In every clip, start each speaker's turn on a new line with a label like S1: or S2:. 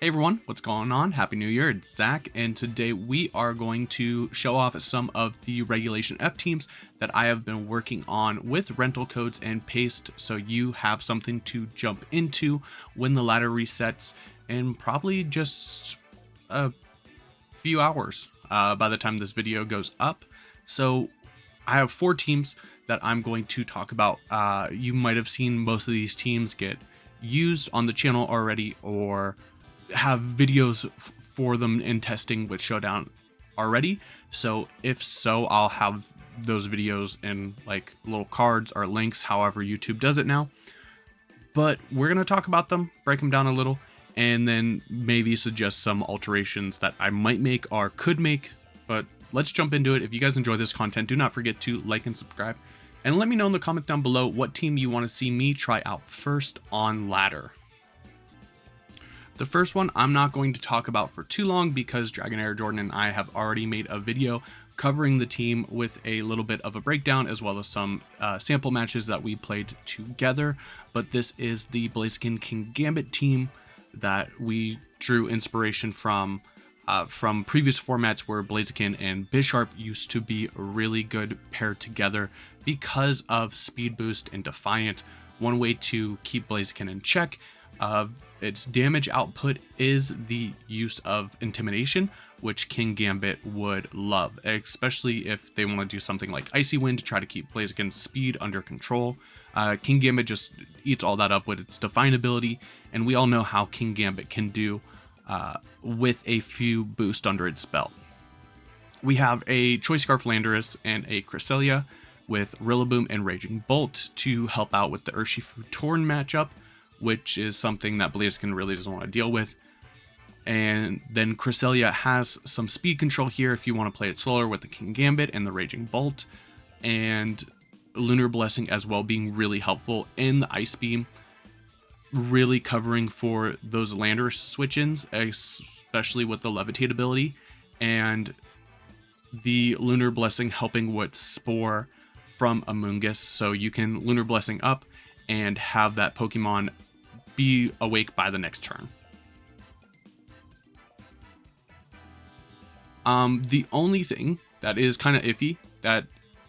S1: Hey everyone, what's going on? Happy New Year, it's Zach, and today we are going to show off some of the Regulation F teams that I have been working on with rental codes and paste, so you have something to jump into when the ladder resets in probably just a few hours by the time this video goes up. So I have 4 teams that I'm going to talk about. You might have seen most of these teams get used on the channel already, or have videos for them in testing with Showdown already. So if so, I'll have those videos in like little cards or links, however YouTube does it now. But we're going to talk about them, break them down a little, and then maybe suggest some alterations that I might make or could make. But let's jump into it. If you guys enjoy this content, do not forget to like and subscribe. And let me know in the comments down below what team you want to see me try out first on ladder. The first one I'm not going to talk about for too long because Dragonair Jordan and I have already made a video covering the team with a little bit of a breakdown as well as some sample matches that we played together. But this is the BlazeKing Kingambit team that we drew inspiration from previous formats where BlazeKing and PerishArch used to be really good paired together because of speed boost and Defiant. One way to keep BlazeKing in check its damage output is the use of Intimidation, which Kingambit would love, especially if they want to do something like Icy Wind to try to keep BlazeKing's speed under control. Kingambit just eats all that up with its Defiant ability, and we all know how Kingambit can do with a few boosts under its belt. We have a Choice Scarf Landorus and a Cresselia with Rillaboom and Raging Bolt to help out with the Urshifu Torn matchup, which is something that BlazeKing really doesn't want to deal with. And then Cresselia has some speed control here if you want to play it slower with the Kingambit and the Raging Bolt, and Lunar Blessing as well being really helpful in the Ice Beam, really covering for those Landorus switch-ins, especially with the Levitate ability, and the Lunar Blessing helping with Spore from Amoonguss, so you can Lunar Blessing up and have that Pokemon be awake by the next turn. The only thing that is kind of iffy that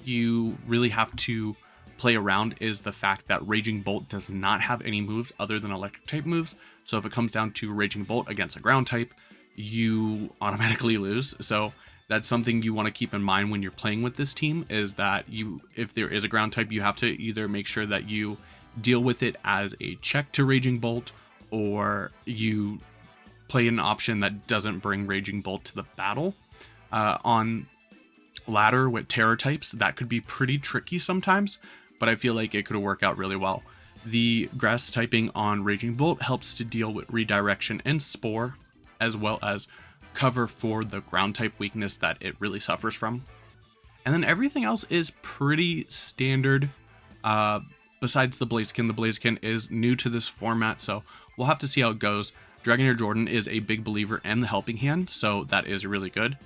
S1: you really have to play around is the fact that Raging Bolt does not have any moves other than electric type moves. So if it comes down to Raging Bolt against a ground type, you automatically lose. So that's something you want to keep in mind when you're playing with this team, is that if there is a ground type, you have to either make sure that you deal with it as a check to Raging Bolt, or you play an option that doesn't bring Raging Bolt to the battle. On ladder with Terror types, that could be pretty tricky sometimes, but I feel like it could work out really well. The Grass typing on Raging Bolt helps to deal with Redirection and Spore, as well as cover for the ground type weakness that it really suffers from. And then everything else is pretty standard. Besides the BlazeKing is new to this format, so we'll have to see how it goes. Dragonair Jordan is a big believer in the Helping Hand, so that is really good.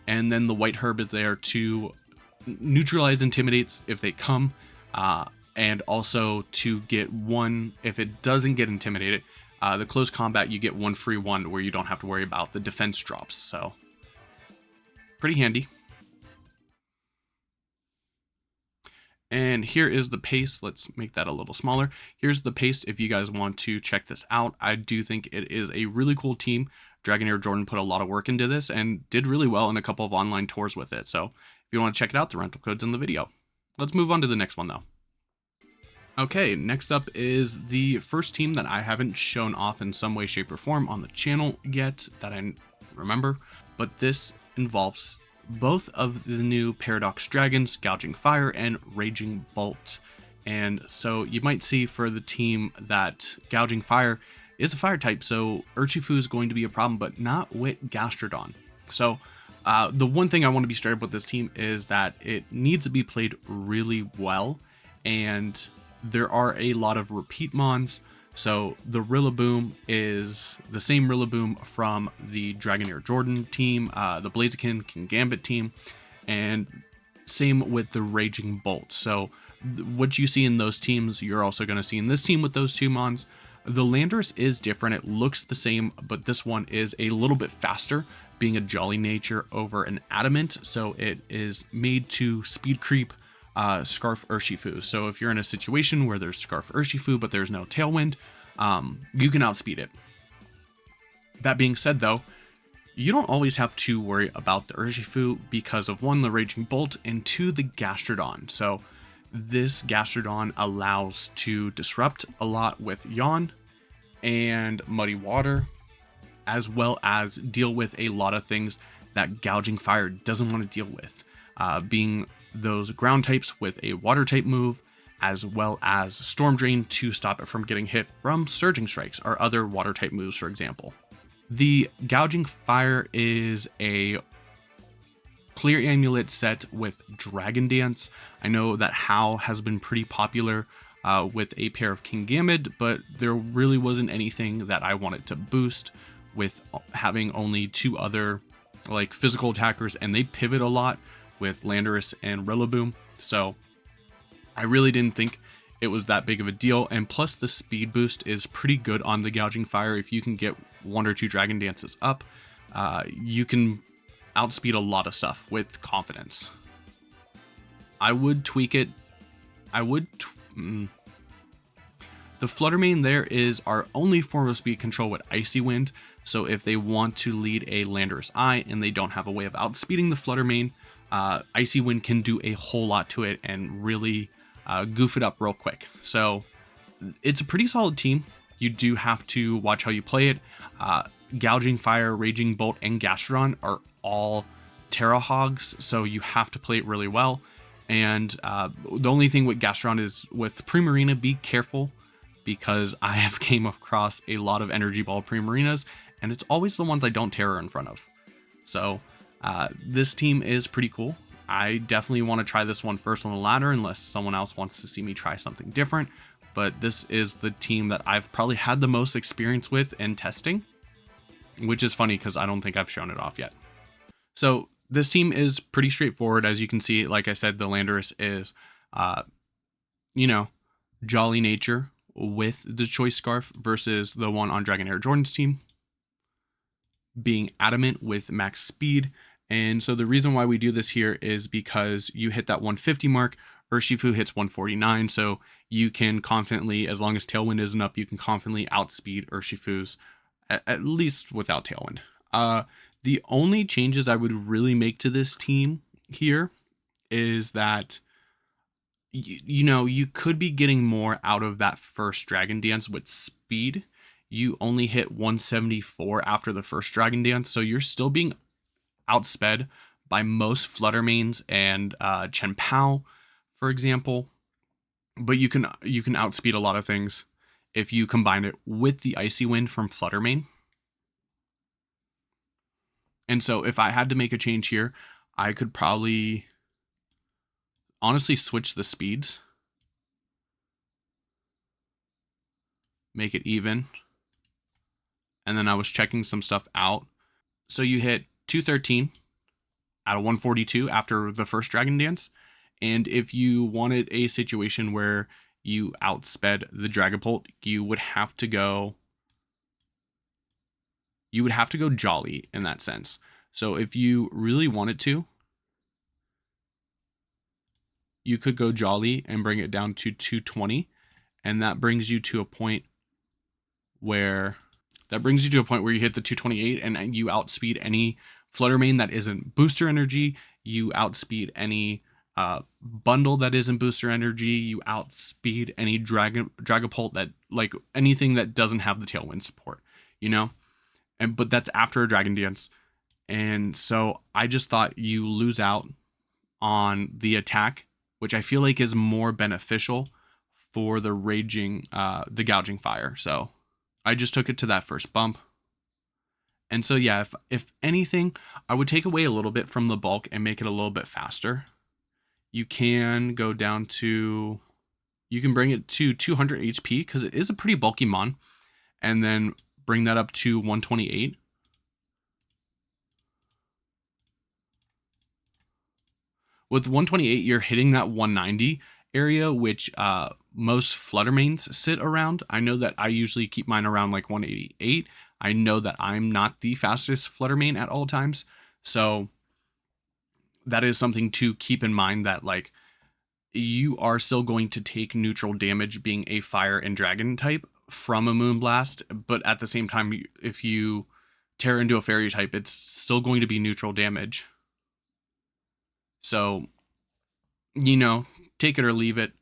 S1: And then the White Herb is there to neutralize Intimidates if they come, and also to get one, if it doesn't get intimidated, the close combat, you get 1 free 1 where you don't have to worry about the defense drops, so pretty handy. And here is the paste. Let's make that a little smaller. Here's the paste if you guys want to check this out. I do think it is a really cool team. Dragonair Jordan put a lot of work into this and did really well in a couple of online tours with it. So if you want to check it out, the rental code's in the video. Let's move on to the next one though. Okay, next up is the first team that I haven't shown off in some way, shape, or form on the channel yet that I remember, but this involves both of the new Paradox Dragons, Gouging Fire and Raging Bolt. And so you might see for the team that Gouging Fire is a fire type, so Urshifu is going to be a problem, but not with Gastrodon. So the one thing I want to be straight up with this team is that it needs to be played really well, and there are a lot of repeat mons. So the Rillaboom is the same Rillaboom from the Dragonair Jordan team, the BlazeKing Kingambit team, and same with the Raging Bolt. So what you see in those teams, you're also going to see in this team with those two mons. The Landorus is different. It looks the same, but this one is a little bit faster, being a Jolly nature over an Adamant. So it is made to speed creep Scarf Urshifu. So if you're in a situation where there's Scarf Urshifu, but there's no Tailwind, you can outspeed it. That being said, though, you don't always have to worry about the Urshifu because of 1, the Raging Bolt, and 2, the Gastrodon. So this Gastrodon allows to disrupt a lot with Yawn and Muddy Water, as well as deal with a lot of things that Gouging Fire doesn't want to deal with, being those ground types with a water type move, as well as Storm Drain to stop it from getting hit from Surging Strikes or other water type moves, for example. The Gouging Fire is a Clear Amulet set with Dragon Dance. I know that How has been pretty popular with a pair of Kingambit, but there really wasn't anything that I wanted to boost with having only 2 other like physical attackers, and they pivot a lot with Landorus and Rillaboom. So I really didn't think it was that big of a deal, and plus the speed boost is pretty good on the Gouging Fire. If you can get 1 or 2 Dragon Dances up, you can outspeed a lot of stuff with confidence. I would tweak it. The Flutter Mane there is our only form of speed control with Icy Wind. So if they want to lead a Landorus Eye and they don't have a way of outspeeding the Flutter Mane, Icy Wind can do a whole lot to it and really goof it up real quick. So it's a pretty solid team. You do have to watch how you play it. Gouging Fire, Raging Bolt, and Gastrodon are all Terra Hogs, so you have to play it really well. And the only thing with Gastrodon is with Primarina, be careful, because I have came across a lot of Energy Ball Primarinas, and it's always the ones I don't Terror in front of. So this team is pretty cool. I definitely want to try this one first on the ladder unless someone else wants to see me try something different. But this is the team that I've probably had the most experience with in testing, which is funny because I don't think I've shown it off yet. So this team is pretty straightforward. As you can see, like I said, the Landorus is, Jolly nature with the Choice Scarf versus the one on Dragon Air Jordan's team being Adamant with max speed. And so the reason why we do this here is because you hit that 150 mark, Urshifu hits 149, so you can confidently, as long as Tailwind isn't up, you can confidently outspeed Urshifu's, at least without Tailwind. The only changes I would really make to this team here is that, you could be getting more out of that first Dragon Dance with speed. You only hit 174 after the first Dragon Dance, so you're still being outsped by most Fluttermanes and Chien-Pao, for example. But you can outspeed a lot of things if you combine it with the Icy Wind from Fluttermane. And so if I had to make a change here, I could probably honestly switch the speeds. Make it even. And then I was checking some stuff out. So you hit 213 out of 142 after the first Dragon Dance. And if you wanted a situation where you outsped the Dragapult, you would have to go Jolly in that sense. So if you really wanted to, you could go Jolly and bring it down to 220, and that brings you to a point where you hit the 228 and you outspeed any Fluttermane that isn't booster energy. You outspeed any bundle that isn't booster energy. You outspeed any Dragapult that, like, anything that doesn't have the Tailwind support, but that's after a Dragon Dance. And so I just thought you lose out on the attack, which I feel like is more beneficial for the Gouging Fire. So I just took it to that first bump. And so, yeah, if anything, I would take away a little bit from the bulk and make it a little bit faster. You can go down to, you can bring it to 200 HP because it is a pretty bulky mon, and then bring that up to 128. With 128, you're hitting that 190, area, which most Flutter mains sit around. I know that I usually keep mine around like 188. I know that I'm not the fastest Flutter main at all times, so that is something to keep in mind, that like you are still going to take neutral damage being a fire and dragon type from a Moonblast, but at the same time, if you tear into a fairy type, it's still going to be neutral damage. So, you know, take it or leave it.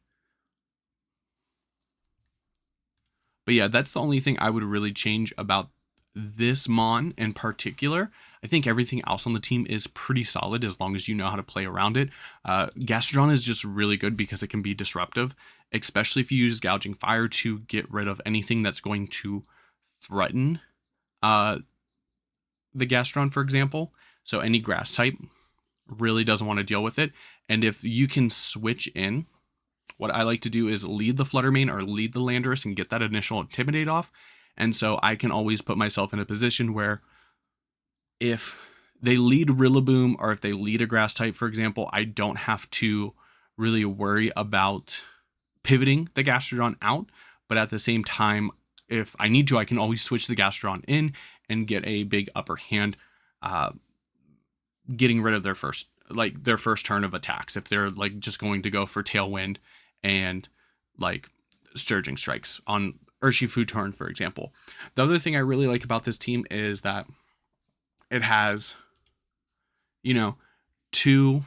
S1: But yeah, that's the only thing I would really change about this Mon in particular. I think everything else on the team is pretty solid as long as you know how to play around it. Gastrodon is just really good because it can be disruptive, especially if you use Gouging Fire to get rid of anything that's going to threaten the Gastrodon, for example. So any grass type really doesn't want to deal with it. And if you can switch in, what I like to do is lead the Flutter Mane or lead the Landorus and get that initial Intimidate off. And so I can always put myself in a position where if they lead Rillaboom or if they lead a grass type, for example, I don't have to really worry about pivoting the Gastrodon out. But at the same time, if I need to, I can always switch the Gastrodon in and get a big upper hand, getting rid of their first turn of attacks. If they're like just going to go for Tailwind and like Surging Strikes on Urshifu turn, for example. The other thing I really like about this team is that it has, you know, 2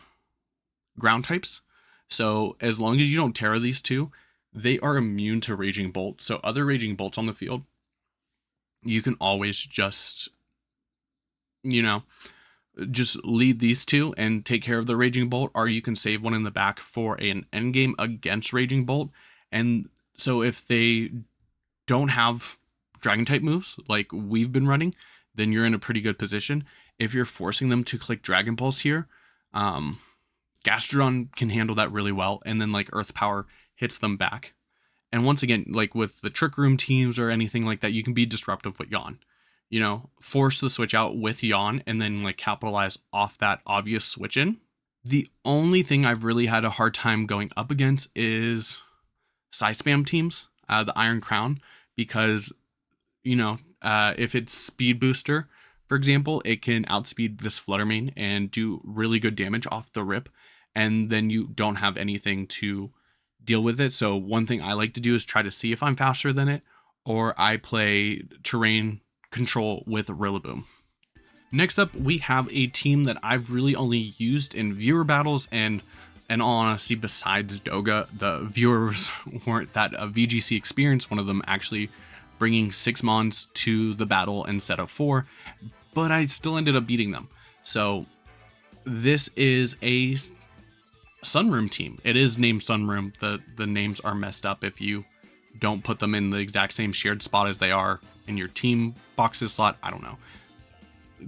S1: ground types. So as long as you don't Terra these 2, they are immune to Raging Bolt. So other Raging Bolts on the field, you can always just, you know, just lead these 2 and take care of the Raging Bolt, or you can save one in the back for an endgame against Raging Bolt. And so if they don't have Dragon type moves like we've been running, then you're in a pretty good position. If you're forcing them to click Dragon Pulse here, Gastrodon can handle that really well, and then like Earth Power hits them back. And once again, like with the Trick Room teams or anything like that, you can be disruptive with Yawn. You know, force the switch out with Yawn and then like capitalize off that obvious switch in. The only thing I've really had a hard time going up against is Psy-Spam teams, the Iron Crown, because, you know, if it's Speed Booster, for example, it can outspeed this Flutter Mane and do really good damage off the rip, and then you don't have anything to deal with it. So one thing I like to do is try to see if I'm faster than it, or I play terrain control with Rillaboom. Next up, we have a team that I've really only used in viewer battles, and in all honesty, besides Doga, the viewers weren't that VGC experienced, one of them actually bringing 6 Mons to the battle instead of 4, but I still ended up beating them. So this is a SunRoom team. It is named SunRoom. The names are messed up if you don't put them in the exact same shared spot as they are in your team boxes slot. I don't know.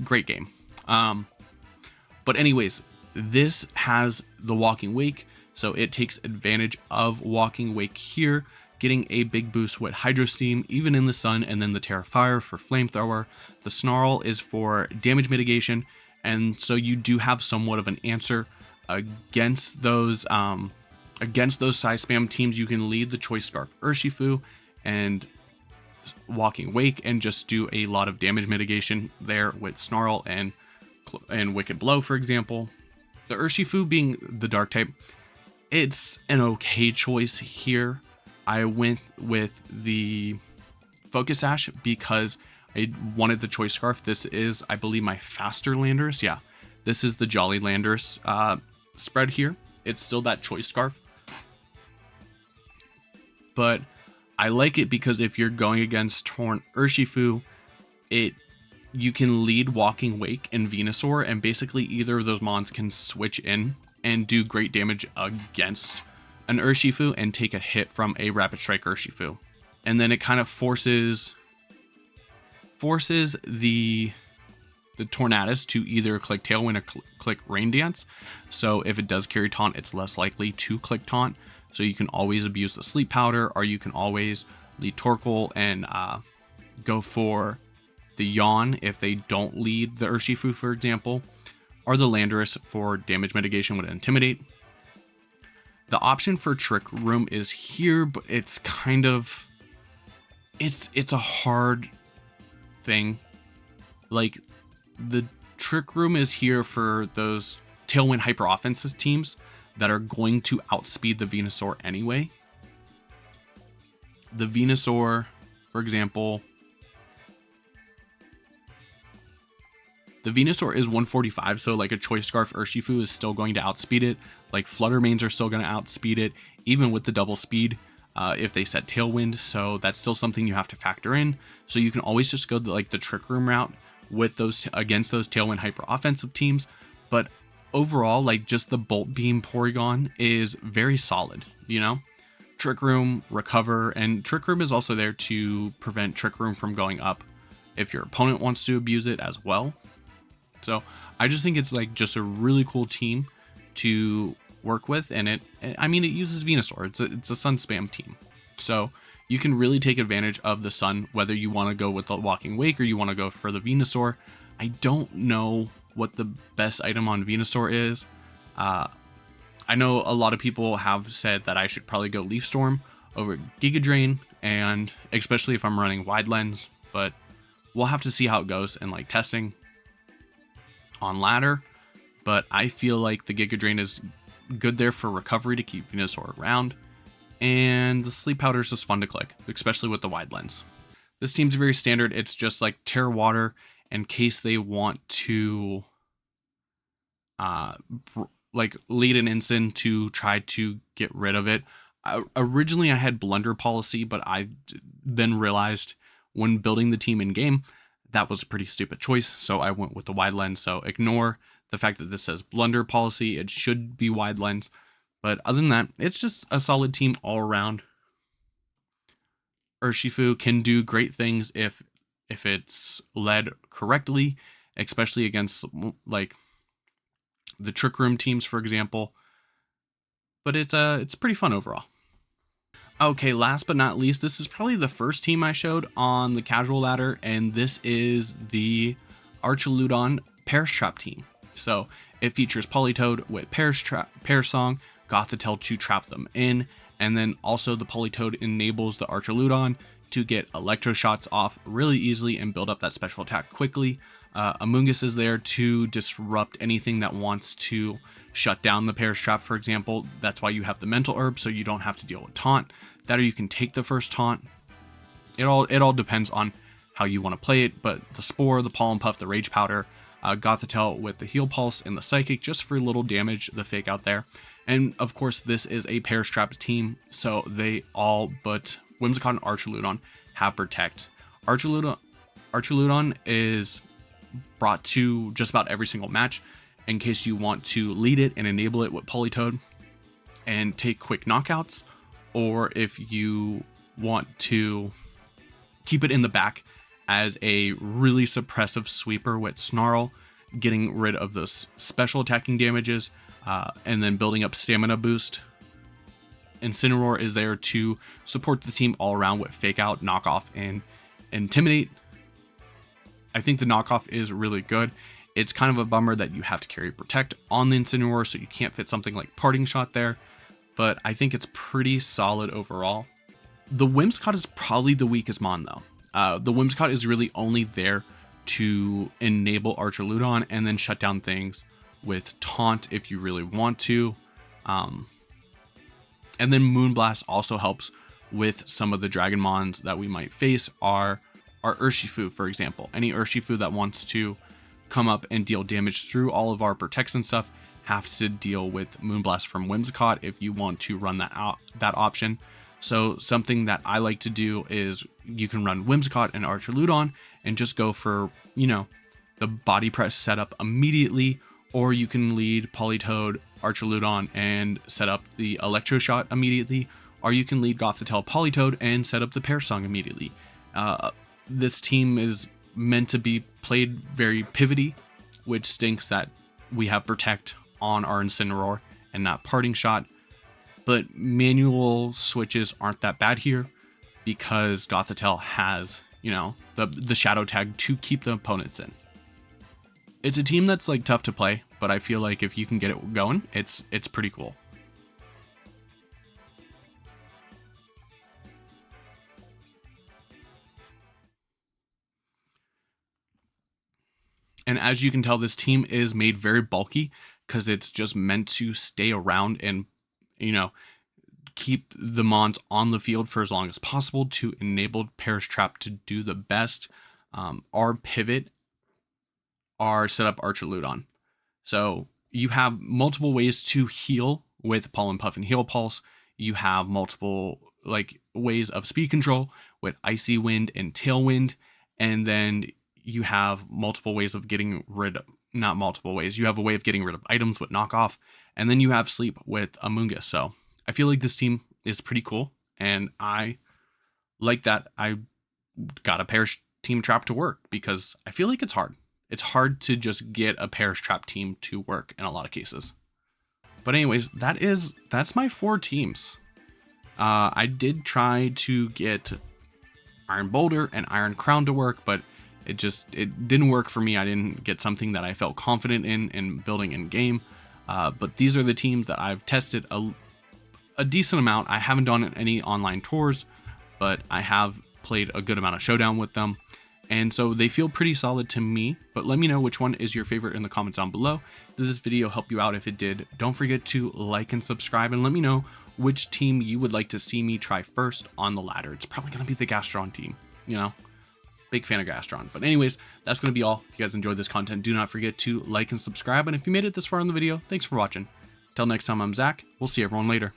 S1: Great game. But anyways, this has the Walking Wake, so it takes advantage of Walking Wake here, getting a big boost with Hydro Steam, even in the sun, and then the Terra Fire for Flamethrower. The Snarl is for damage mitigation, and so you do have somewhat of an answer against those Psy-Spam teams. You can lead the Choice Scarf Urshifu and Walking Wake and just do a lot of damage mitigation there with Snarl and Wicked Blow, for example. The Urshifu being the Dark type, it's an okay choice here. I went with the Focus Sash because I wanted the Choice Scarf. This is, I believe, my faster Landorus. Yeah, this is the Jolly Landorus spread here. It's still that Choice Scarf, but I like it because if you're going against Torn Urshifu, you can lead Walking Wake and Venusaur, and basically either of those mons can switch in and do great damage against an Urshifu and take a hit from a Rapid Strike Urshifu. And then it kind of forces the Tornadus to either click Tailwind or click Rain Dance. So if it does carry Taunt, it's less likely to click Taunt. So you can always abuse the Sleep Powder, or you can always lead Torkoal and go for the Yawn if they don't lead the Urshifu, for example, or the Landorus for damage mitigation with Intimidate. The option for Trick Room is here, but it's kind of, it's a hard thing. Like, the Trick Room is here for those Tailwind hyper offensive teams that are going to outspeed the Venusaur anyway. The Venusaur, for example, the Venusaur is 145, so like a Choice Scarf Urshifu is still going to outspeed it. Like Flutter Mains are still going to outspeed it, even with the double speed if they set Tailwind. So that's still something you have to factor in. So you can always just go like the Trick Room route with those against those Tailwind hyper offensive teams. But overall, like just the Bolt Beam Porygon is very solid, you know? Trick Room, Recover, and Trick Room is also there to prevent Trick Room from going up if your opponent wants to abuse it as well. So I just think it's like just a really cool team to work with, and it uses Venusaur. It's a Sun spam team, so you can really take advantage of the Sun, whether you want to go with the Walking Wake or you want to go for the Venusaur. I don't know what the best item on Venusaur is. I know a lot of people have said that I should probably go Leaf Storm over Giga Drain, and especially if I'm running Wide Lens, but we'll have to see how it goes and like testing on ladder. But I feel like the Giga Drain is good there for recovery to keep Venusaur around, and the Sleep Powder is just fun to click, especially with the Wide Lens. This team's very standard. It's just like Terra Water in case they want to like lead an Ensign to try to get rid of it. Originally I had Blunder Policy, but I then realized when building the team in game that was a pretty stupid choice, so I went with the Wide Lens. So ignore the fact that this says Blunder Policy. It should be Wide Lens, but other than that, it's just a solid team all around. Urshifu can do great things if it's led correctly, especially against like the Trick Room teams, for example. But it's pretty fun overall. Okay, last but not least, this is probably the first team I showed on the casual ladder, and this is the Archaludon PerishArch team. So it features Politoed with Perish Song, Gothitelle to trap them in, and then also the Politoed enables the Archaludon to get Electro Shots off really easily and build up that special attack quickly. Amoonguss is there to disrupt anything that wants to shut down the Perish Trap, for example. That's why you have the Mental Herb, so you don't have to deal with Taunt. That or you can take the first Taunt. It all depends on how you want to play it, but the Spore, the Pollen Puff, the Rage Powder, Gothitelle with the Heal Pulse and the Psychic just for little damage, the Fake Out there. And of course, this is a Perish Trap team, so they all but Whimsicott and Archaludon have Protect. Archaludon is brought to just about every single match in case you want to lead it and enable it with Politoed and take quick knockouts, or if you want to keep it in the back as a really suppressive sweeper with Snarl, getting rid of those special attacking damages, and then building up stamina boost. Incineroar is there to support the team all around with Fake Out, Knock Off, and Intimidate. I think the knockoff is really good. It's kind of a bummer that you have to carry Protect on the Incineroar, so you can't fit something like Parting Shot there, but I think it's pretty solid overall. The Whimsicott is probably the weakest mon though. The Whimsicott is really only there to enable Archaludon and then shut down things with Taunt if you really want to. And then Moonblast also helps with some of the Dragon Mons that we might face are Urshifu, for example. Any Urshifu that wants to come up and deal damage through all of our Protects and stuff have to deal with Moonblast from Whimsicott if you want to run that option. So something that I like to do is you can run Whimsicott and Archaludon and just go for, you know, the body press setup immediately, or you can lead Politoed, Archaludon and set up the Electro Shot immediately, or you can lead Gothitelle Politoed and set up the Perish Song immediately. This team is meant to be played very pivoty, which stinks that we have Protect on our Incineroar and not Parting Shot. But manual switches aren't that bad here because Gothitelle has, you know, the Shadow Tag to keep the opponents in. It's a team that's like tough to play, but I feel like if you can get it going, it's pretty cool. And as you can tell, this team is made very bulky because it's just meant to stay around and, you know, keep the Mons on the field for as long as possible to enable Perish Trap to do the best. Our pivot are set up archaludon. So you have multiple ways to heal with Pollen Puff and Heal Pulse. You have multiple ways of speed control with Icy Wind and Tailwind. And then you have multiple ways of getting rid of, not multiple ways. You have a way of getting rid of items with Knockoff. And then you have Sleep with Amoonguss. So I feel like this team is pretty cool. And I like that I got a Perish team trap to work because I feel like it's hard. It's hard to just get a Perish Trap team to work in a lot of cases. But anyways, that's my 4 teams. I did try to get Iron Boulder and Iron Crown to work, but it didn't work for me. I didn't get something that I felt confident in building in game. But these are the teams that I've tested a decent amount. I haven't done any online tours, but I have played a good amount of Showdown with them. And so they feel pretty solid to me, but let me know which one is your favorite in the comments down below. Did this video help you out? If it did, don't forget to like and subscribe, and let me know which team you would like to see me try first on the ladder. It's probably going to be the Gastron team, you know, big fan of Gastron. But anyways, that's going to be all. If you guys enjoyed this content, do not forget to like and subscribe. And if you made it this far in the video, thanks for watching. Till next time, I'm Zach. We'll see everyone later.